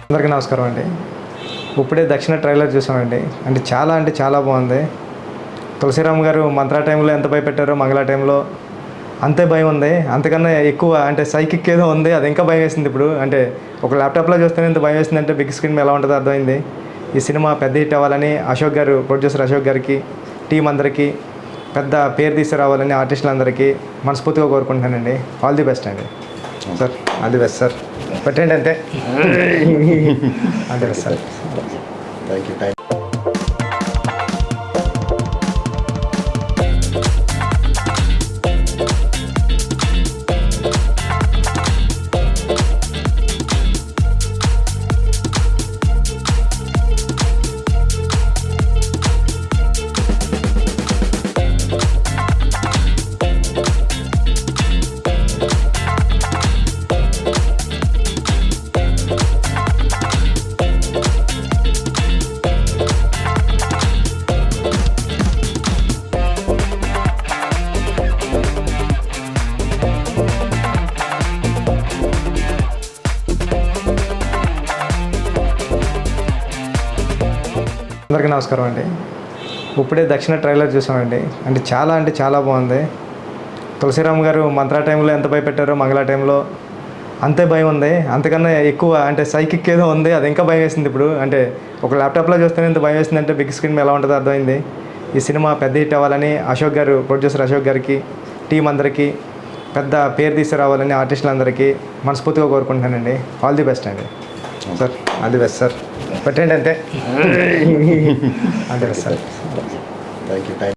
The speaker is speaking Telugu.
అందరికీ నమస్కారం అండి. ఇప్పుడే దక్షిణ ట్రైలర్ చూసామండి. అంటే చాలా బాగుంది. తులసిరామ్ గారు మంత్రా టైంలో ఎంత భయపెట్టారో మంగళ టైంలో అంతే భయం ఉంది. అంతకన్నా ఎక్కువ సైకిక్ ఏదో ఉంది. అది ఇంకా భయం వేసింది. ఇప్పుడు ఒక ల్యాప్టాప్లో చూస్తేనే ఇంత భయం వేసిందంటే బిగ్ స్క్రీన్ మీద ఎలా ఉంటుందో అర్థమైంది. ఈ సినిమా పెద్ద హిట్ అవ్వాలని ప్రొడ్యూసర్ అశోక్ గారికి, టీం అందరికీ పెద్ద పేరు తీసుకురావాలని ఆర్టిస్టులందరికీ మనస్ఫూర్తిగా కోరుకుంటున్నానండి. ఆల్ ది బెస్ట్ అండి sir. All the best sir. పెట్టండి అంతే. All the best sir. Thank you. అందరికీ నమస్కారం అండి. ఇప్పుడే దక్షిణ ట్రైలర్ చూసామండి. చాలా బాగుంది. తులసిరామ్ గారు మంత్రా టైంలో ఎంత భయపెట్టారో మంగళ టైంలో అంతే భయం ఉంది. అంతకన్నా ఎక్కువ సైకిక్ ఏదో ఉంది. అది ఇంకా భయం వేసింది. ఇప్పుడు ఒక ల్యాప్టాప్లో చూస్తేనే ఇంత భయం వేసిందంటే బిగ్ స్క్రీన్ మీద ఎలా ఉంటుందో అర్థమైంది. ఈ సినిమా పెద్ద హిట్ అవ్వాలని ప్రొడ్యూసర్ అశోక్ గారికి, టీం అందరికీ పెద్ద పేరు తీసుకురావాలని ఆర్టిస్టులందరికీ మనస్ఫూర్తిగా కోరుకుంటున్నానండి. ఆల్ ది బెస్ట్ అండి sir. All the best sir. పెట్టండి అంతే. All the best sir. Thank you.